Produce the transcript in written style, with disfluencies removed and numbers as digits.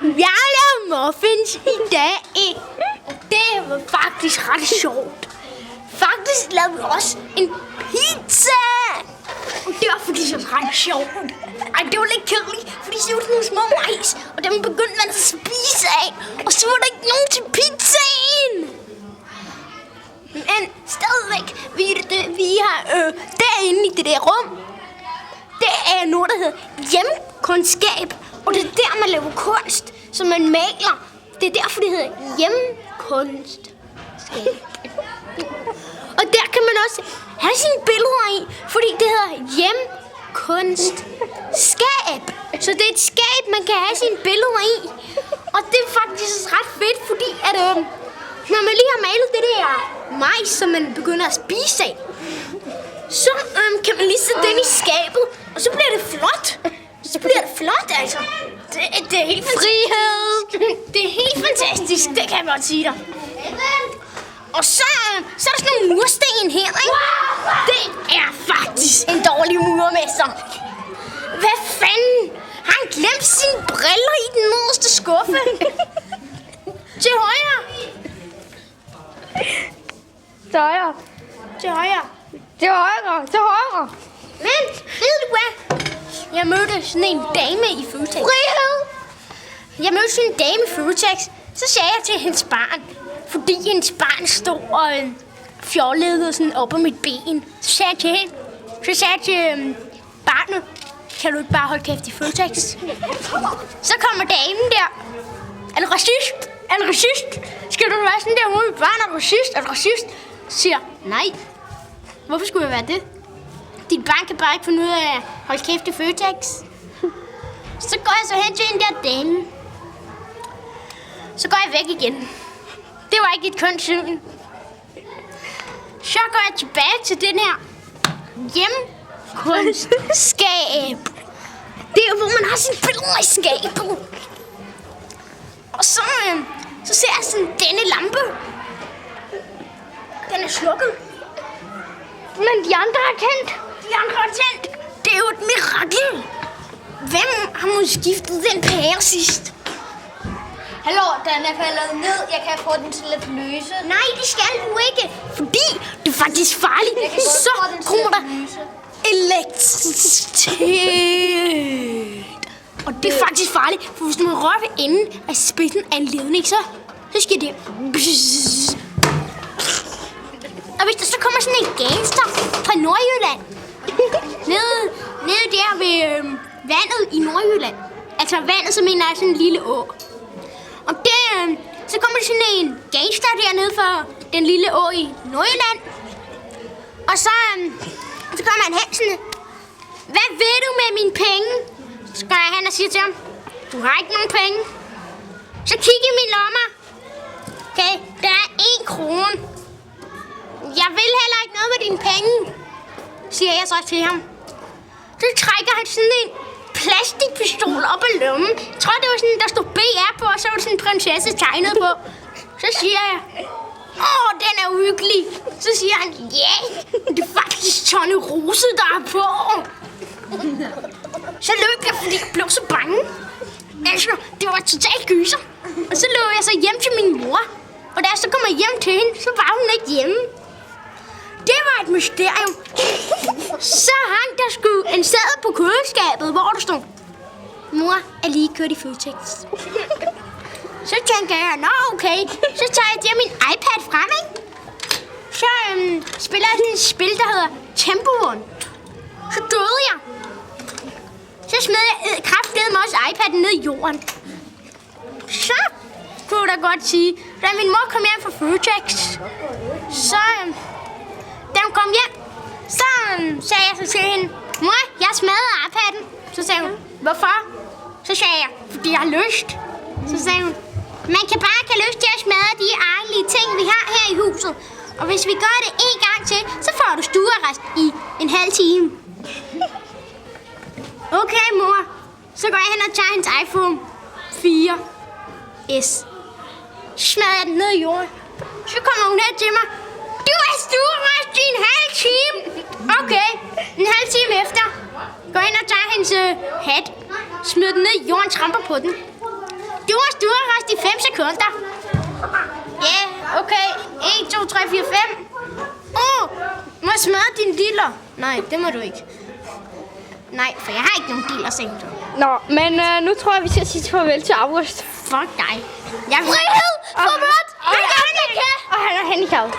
Jeg har lavet muffins i dag. Det var faktisk ret sjovt. Faktisk lavede vi også en pizza. Og det var fordi det var ret sjovt. Ej, det var lidt kedeligt, fordi så var det nogle små majs. Og dem begyndte man at spise af. Og så var der ikke nogen til pizzaen. Men stadigvæk, vi har derinde i det der rum. Det er noget, der hedder hjemkundskab. Og det er der, man laver kunst, som man maler. Det er derfor, det hedder hjemkunstskab. Og der kan man også have sine billeder i, fordi det hedder hjemkunstskab. Så det er et skab, man kan have sine billeder i. Og det er faktisk ret fedt, fordi at, når man lige har malet det der majs, som man begynder at spise af, så kan man lige sætte den i skabet, og så bliver det flot. Så bliver det flot, altså. Det er helt frihed. Det er helt fantastisk, det kan jeg godt sige dig. Og så er der sådan nogle mursten her, ikke? Det er faktisk en dårlig murermester. Hvad fanden? Har han glemt sine briller i den nederste skuffe? Til højre. Til højre. Til højre. Til højre. Til højre. Men, ved du hvad? Jeg mødte sådan en dame i Føtex. Frihed! Jeg mødte sådan en dame i Føtex. Så sagde jeg til hendes barn, fordi hendes barn stod og fjollede sådan op på mit ben. Så sagde jeg til hende, barnet, kan du ikke bare holde kæft i Føtex? Så kommer damen der. Er du racist? Er du racist? Skal du være sådan der mod mit barn? Er du racist? Er du racist? Så siger jeg, nej. Hvorfor skulle jeg være det? Dit barn kan bare ikke finde ud af at holde kæft i Føtex. Så går jeg så hen til den der dame. Så går jeg væk igen. Det var ikke et kønt syn. Så går jeg tilbage til den her hjemkunstskab. Det er hvor man har sine billeder i skabet. Og så ser jeg sådan denne lampe. Den er slukket. Men de andre har tændt. De andre har tændt. Det er jo et mirakel. Hvem har måske skiftet den pære sidst? Hallo, den er faldet ned. Jeg kan få den til at løse. Nej, det skal du ikke. Fordi det er faktisk farligt. Jeg kan godt Så få den til kommer at der lyse. elektricitet. Og det er faktisk farligt, for hvis man rører ved enden af spidsen af en ledning, så skal det... Og hvis der så kommer sådan en gangster fra Nordjylland, nede der ved vandet i Nordjylland, altså vandet, som mener er sådan en lille å. Og så kommer der sådan en gangster dernede for den lille å i Nordjylland. Og så kommer han hen sådan, hvad ved du med mine penge? Så går jeg hen og siger til ham, du har ikke nogen penge. Så kigger i min lommer. Okay, der er 1 krone. Jeg vil heller ikke noget med dine penge, siger jeg så til ham. Så trækker han sådan en plastikpistol op af lommen. Jeg tror, det var sådan, der stod BR på, og så var der sådan en prinsesse tegnet på. Så siger jeg, den er uhyggelig. Så siger han, ja, det er faktisk Tony Rose, der er på. Så løb jeg, fordi jeg blev så bange. Altså, det var totalt gyser. Og så løb jeg så hjem til min mor. Og da jeg så kommer hjem til hende, så var hun ikke hjemme. Det var et mysterium. Så hang der sgu en seddel på køleskabet, hvor der stod, mor er lige kørt i Føtex. Så tænker jeg, nå okay, så tager jeg min iPad frem, ikke? Så spiller jeg sådan et spil, der hedder Tempo Run. Så døde jeg. Så smed jeg kraftedeme også iPad'en ned i jorden. Så kunne jeg da godt sige, da min mor kom hjem fra Føtex, så da hun kom hjem, så sagde jeg så til hende, mor, jeg smadrede iPad'en. Så sagde hun, hvorfor? Så sagde jeg, fordi jeg har lyst. Så sagde hun, man kan bare have lyst til at smadre de ærlige ting, vi har her i huset. Og hvis vi gør det en gang til, så får du stuearrest i en halv time. Okay, mor. Så går jeg hen og tager hendes iPhone 4S. Smadrer jeg den ned i jorden. Så kommer hun hen til mig. Du er stuearrest i en halv time. Okay, en halv time efter. Går ind og tager hendes hat. Smid den ned i jorden, tramper på den. Du har rest i 5 sekunder. Ja, okay. 1, 2, 3, 4, 5. Må jeg smadre dine diller? Nej, det må du ikke. Nej, for jeg har ikke nogen diller, sagde du. Nå, men nu tror jeg, vi skal sige farvel til August. Fuck dig. Jeg Frihed! Forbudt! Og han er handicappet.